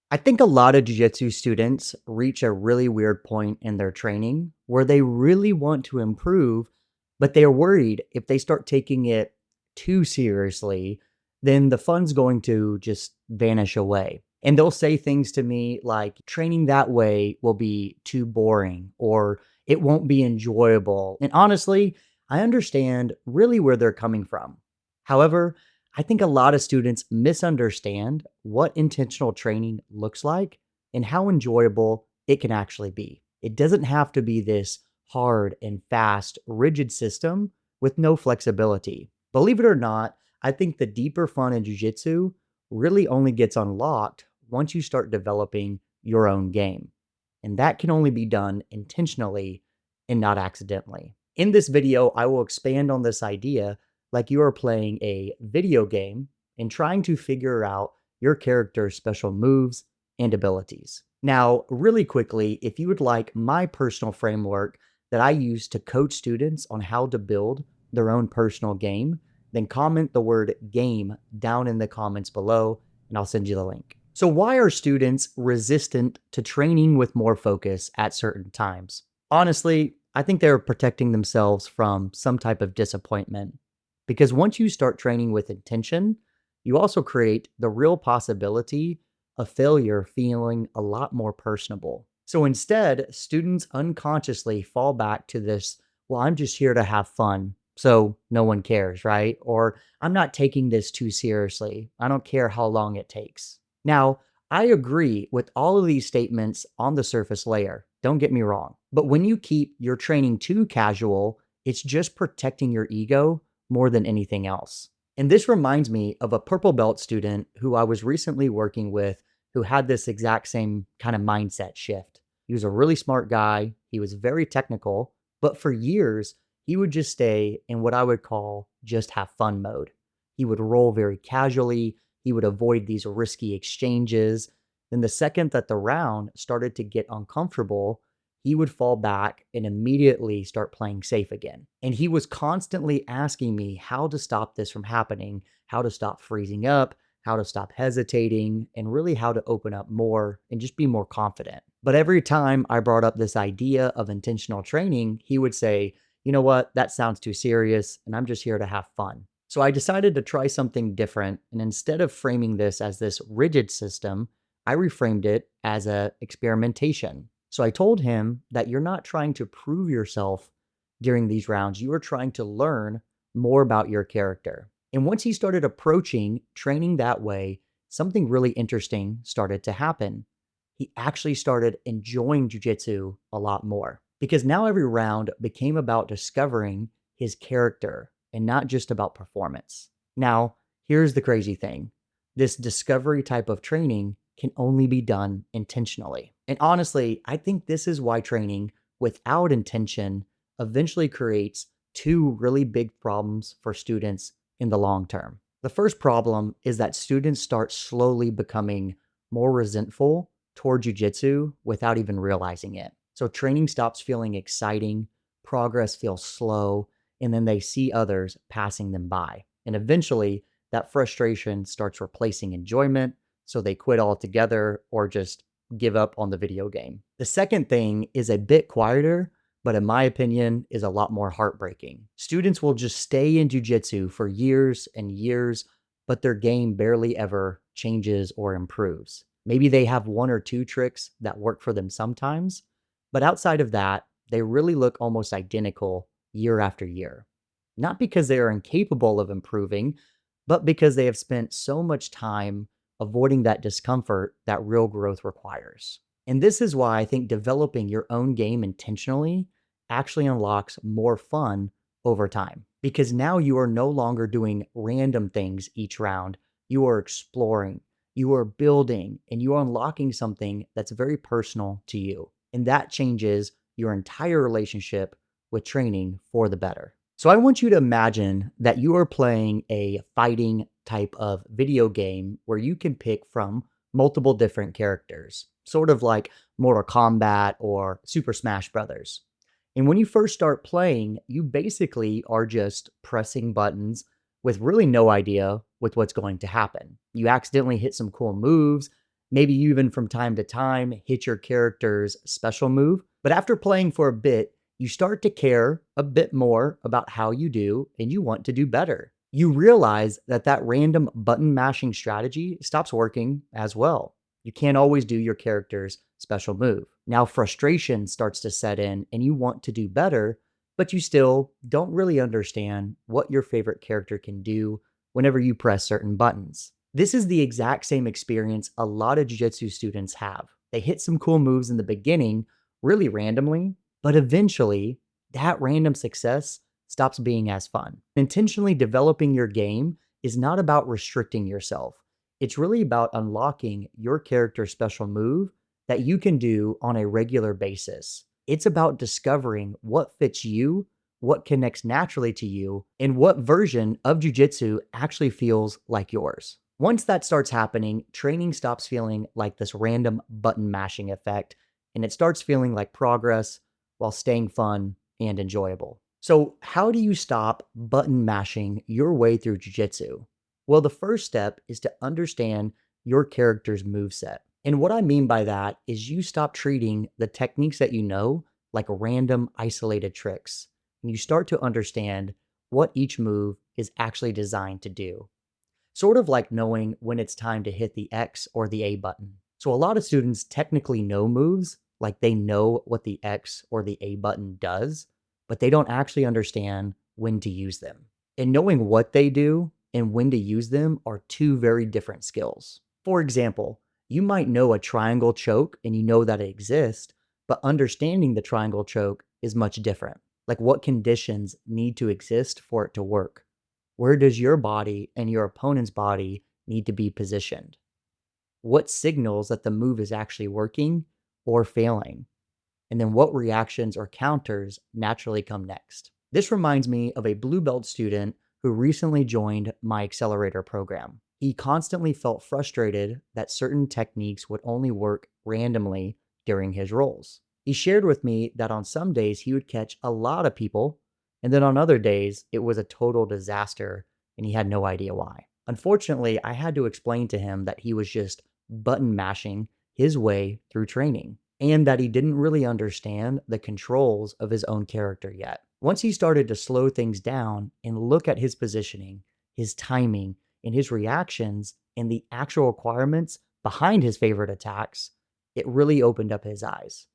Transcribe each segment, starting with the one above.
I think a lot of jiu-jitsu students reach a really weird point in their training where they really want to improve, but they're worried if they start taking it too seriously, then the fun's going to just vanish away. And they'll say things to me like, training that way will be too boring or it won't be enjoyable. And honestly, I understand really where they're coming from. However, I think a lot of students misunderstand what intentional training looks like and how enjoyable it can actually be. It doesn't have to be this hard and fast, rigid system with no flexibility. Believe it or not, I think the deeper fun in jujitsu really only gets unlocked once you start developing your own game. And that can only be done intentionally and not accidentally. In this video, I will expand on this idea like you are playing a video game and trying to figure out your character's special moves and abilities. Now, really quickly, if you would like my personal framework that I use to coach students on how to build their own personal game, then comment the word game down in the comments below and I'll send you the link. So, why are students resistant to training with more focus at certain times? Honestly, I think they're protecting themselves from some type of disappointment. Because once you start training with intention, you also create the real possibility of failure feeling a lot more personable. So instead, students unconsciously fall back to this, well, I'm just here to have fun. So no one cares, right? Or I'm not taking this too seriously. I don't care how long it takes. Now, I agree with all of these statements on the surface layer. Don't get me wrong. But when you keep your training too casual, it's just protecting your ego more than anything else. And this reminds me of a purple belt student who I was recently working with who had this exact same kind of mindset shift. He was a really smart guy. He was very technical, but for years, he would just stay in what I would call just have fun mode. He would roll very casually. He would avoid these risky exchanges. Then, the second that the round started to get uncomfortable, he would fall back and immediately start playing safe again. And he was constantly asking me how to stop this from happening, how to stop freezing up, how to stop hesitating, and really how to open up more and just be more confident. But every time I brought up this idea of intentional training, he would say, you know what, that sounds too serious, and I'm just here to have fun. So I decided to try something different. And instead of framing this as this rigid system, I reframed it as a experimentation. So I told him that you're not trying to prove yourself during these rounds. You are trying to learn more about your character. And once he started approaching training that way, something really interesting started to happen. He actually started enjoying jujitsu a lot more because now every round became about discovering his character and not just about performance. Now, here's the crazy thing. This discovery type of training can only be done intentionally. And honestly, I think this is why training without intention eventually creates two really big problems for students in the long term. The first problem is that students start slowly becoming more resentful toward jujitsu without even realizing it. So training stops feeling exciting, progress feels slow, and then they see others passing them by. And eventually, that frustration starts replacing enjoyment, so they quit altogether or just give up on the video game. The second thing is a bit quieter, but in my opinion, is a lot more heartbreaking. Students will just stay in jujitsu for years and years, but their game barely ever changes or improves. Maybe they have one or two tricks that work for them sometimes, but outside of that, they really look almost identical year after year. Not because they are incapable of improving, but because they have spent so much time avoiding that discomfort that real growth requires. And this is why I think developing your own game intentionally actually unlocks more fun over time. Because now you are no longer doing random things each round. You are exploring, you are building, and you are unlocking something that's very personal to you. And that changes your entire relationship with training for the better. So I want you to imagine that you are playing a fighting type of video game where you can pick from multiple different characters, sort of like Mortal Kombat or Super Smash Brothers. And when you first start playing, you basically are just pressing buttons with really no idea with what's going to happen. You accidentally hit some cool moves, Maybe you even from time to time hit your character's special move. But after playing for a bit, you start to care a bit more about how you do and you want to do better. You realize that that random button mashing strategy stops working as well. You can't always do your character's special move. Now frustration starts to set in and you want to do better, but you still don't really understand what your favorite character can do whenever you press certain buttons. This is the exact same experience a lot of jiu-jitsu students have. They hit some cool moves in the beginning, really randomly, but eventually that random success stops being as fun. Intentionally developing your game is not about restricting yourself. It's really about unlocking your character's special move that you can do on a regular basis. It's about discovering what fits you, what connects naturally to you, and what version of jujitsu actually feels like yours. Once that starts happening, training stops feeling like this random button mashing effect, and it starts feeling like progress while staying fun and enjoyable. So, how do you stop button mashing your way through jujitsu? Well, the first step is to understand your character's moveset. And what I mean by that is you stop treating the techniques that you know like random isolated tricks. And you start to understand what each move is actually designed to do. Sort of like knowing when it's time to hit the X or the A button. So a lot of students technically know moves, like they know what the X or the A button does, but they don't actually understand when to use them. And knowing what they do and when to use them are two very different skills. For example, you might know a triangle choke and you know that it exists, but understanding the triangle choke is much different. Like what conditions need to exist for it to work? Where does your body and your opponent's body need to be positioned? What signals that the move is actually working or failing? And then what reactions or counters naturally come next? This reminds me of a blue belt student who recently joined my accelerator program. He constantly felt frustrated that certain techniques would only work randomly during his rolls. He shared with me that on some days he would catch a lot of people, and then on other days it was a total disaster and he had no idea why. Unfortunately, I had to explain to him that he was just button mashing his way through training and that he didn't really understand the controls of his own character yet. Once he started to slow things down and look at his positioning, his timing, and his reactions, and the actual requirements behind his favorite attacks, it really opened up his eyes.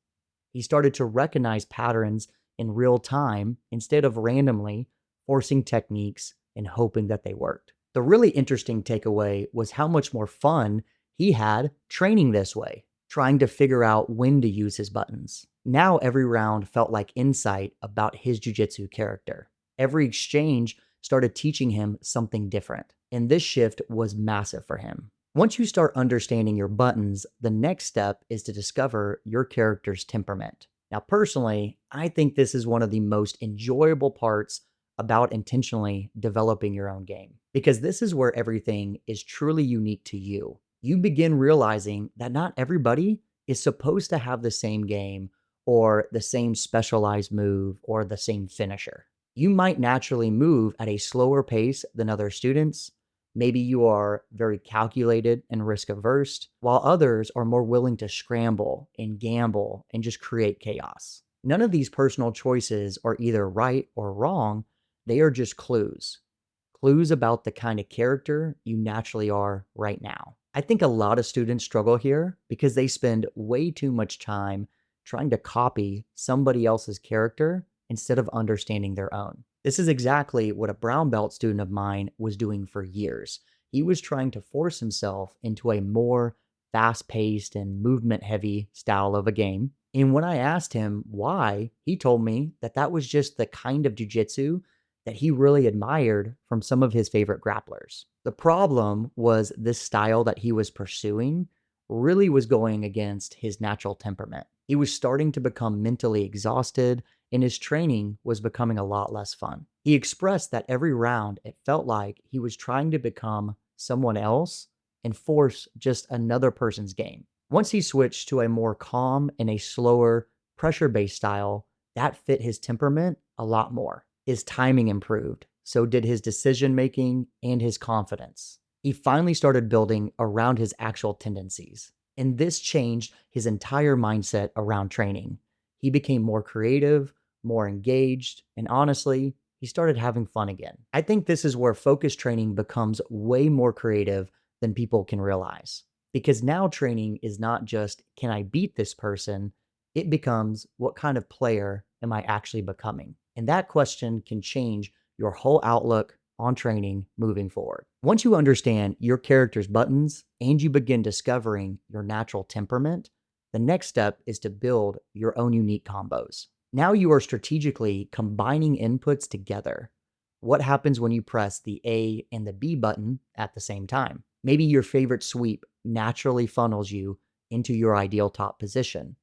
He started to recognize patterns in real time instead of randomly forcing techniques and hoping that they worked. The really interesting takeaway was how much more fun he had training this way, trying to figure out when to use his buttons. Now every round felt like insight about his jiu-jitsu character. Every exchange started teaching him something different, and this shift was massive for him. Once you start understanding your buttons, the next step is to discover your character's temperament. Now, personally, I think this is one of the most enjoyable parts about intentionally developing your own game, because this is where everything is truly unique to you. You begin realizing that not everybody is supposed to have the same game or the same specialized move or the same finisher. You might naturally move at a slower pace than other students. Maybe you are very calculated and risk averse, while others are more willing to scramble and gamble and just create chaos. None of these personal choices are either right or wrong, they are just clues. Clues about the kind of character you naturally are right now. I think a lot of students struggle here because they spend way too much time trying to copy somebody else's character instead of understanding their own. This is exactly what a brown belt student of mine was doing for years. He was trying to force himself into a more fast paced and movement heavy style of a game. And when I asked him why, he told me that that was just the kind of jujitsu that he really admired from some of his favorite grapplers. The problem was this style that he was pursuing really was going against his natural temperament. He was starting to become mentally exhausted and his training was becoming a lot less fun. He expressed that every round it felt like he was trying to become someone else and force just another person's game. Once he switched to a more calm and a slower, pressure based style, that fit his temperament a lot more. His timing improved, so did his decision making and his confidence. He finally started building around his actual tendencies. And this changed his entire mindset around training. He became more creative, more engaged, and honestly, he started having fun again. I think this is where focus training becomes way more creative than people can realize. Because now training is not just, can I beat this person? It becomes, what kind of player am I actually becoming? And that question can change your whole outlook on training moving forward. Once you understand your character's buttons and you begin discovering your natural temperament, the next step is to build your own unique combos. Now you are strategically combining inputs together. What happens when you press the A and the B button at the same time? Maybe your favorite sweep naturally funnels you into your ideal top position.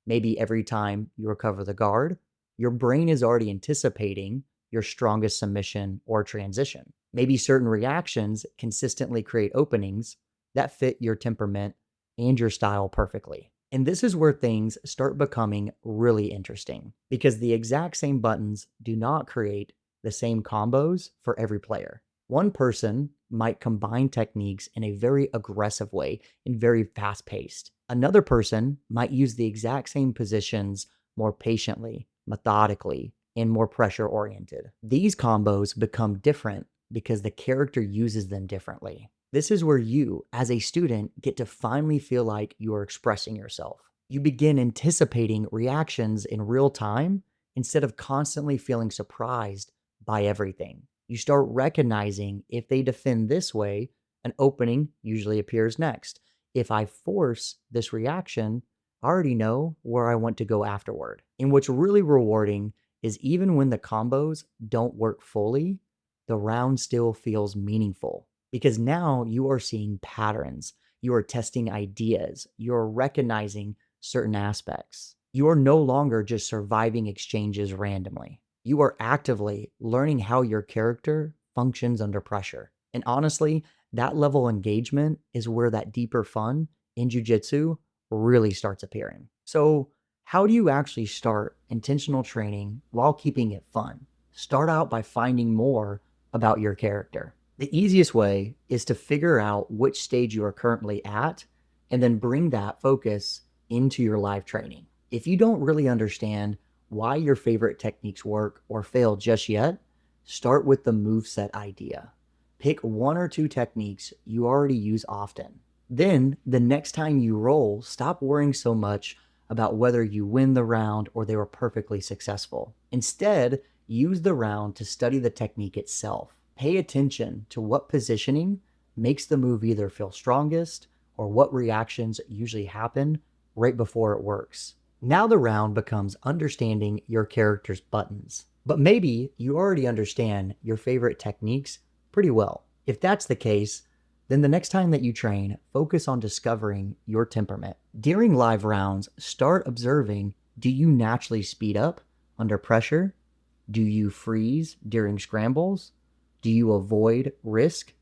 Maybe every time you recover the guard, your brain is already anticipating your strongest submission or transition. Maybe certain reactions consistently create openings that fit your temperament and your style perfectly. And this is where things start becoming really interesting because the exact same buttons do not create the same combos for every player. One person might combine techniques in a very aggressive way and very fast paced. Another person might use the exact same positions more patiently, methodically, and more pressure oriented. These combos become different because the character uses them differently. This is where you, as a student, get to finally feel like you are expressing yourself. You begin anticipating reactions in real time instead of constantly feeling surprised by everything. You start recognizing if they defend this way, an opening usually appears next. If I force this reaction, I already know where I want to go afterward. And what's really rewarding is even when the combos don't work fully, the round still feels meaningful because now you are seeing patterns. You are testing ideas. You're recognizing certain aspects. You are no longer just surviving exchanges randomly. You are actively learning how your character functions under pressure. And honestly, that level of engagement is where that deeper fun in jiu-jitsu really starts appearing. So, how do you actually start intentional training while keeping it fun? Start out by finding more about your character. The easiest way is to figure out which stage you are currently at and then bring that focus into your live training. If you don't really understand why your favorite techniques work or fail just yet, start with the moveset idea. Pick one or two techniques you already use often. Then, the next time you roll, stop worrying so much about whether you win the round or they were perfectly successful. Instead, use the round to study the technique itself. Pay attention to what positioning makes the move either feel strongest or what reactions usually happen right before it works. Now the round becomes understanding your character's buttons. But maybe you already understand your favorite techniques pretty well. If that's the case, then the next time that you train, focus on discovering your temperament. During live rounds, start observing, do you naturally speed up under pressure? Do you freeze during scrambles? Do you avoid risk?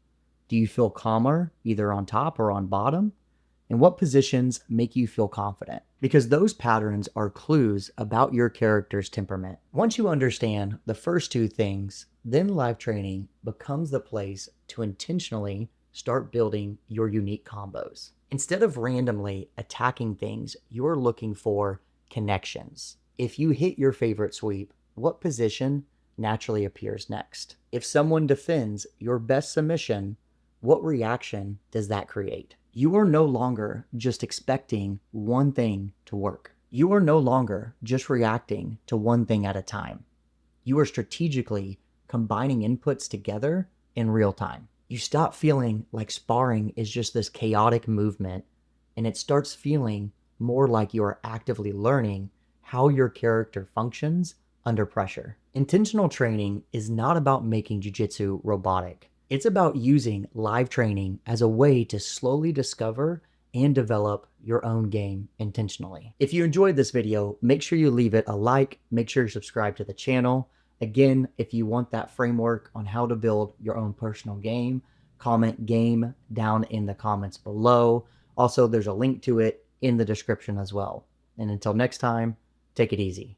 Do you feel calmer either on top or on bottom? And what positions make you feel confident? Because those patterns are clues about your character's temperament. Once you understand the first two things, then live training becomes the place to intentionally start building your unique combos. Instead of randomly attacking things, you're looking for connections. If you hit your favorite sweep, what position naturally appears next? If someone defends your best submission, what reaction does that create? You are no longer just expecting one thing to work. You are no longer just reacting to one thing at a time. You are strategically combining inputs together in real time. You stop feeling like sparring is just this chaotic movement, and it starts feeling more like you are actively learning how your character functions under pressure. Intentional training is not about making jiu-jitsu robotic. It's about using live training as a way to slowly discover and develop your own game intentionally. If you enjoyed this video, make sure you leave it a like, make sure you subscribe to the channel. Again, if you want that framework on how to build your own personal game, comment game down in the comments below. Also, there's a link to it in the description as well. And until next time, take it easy.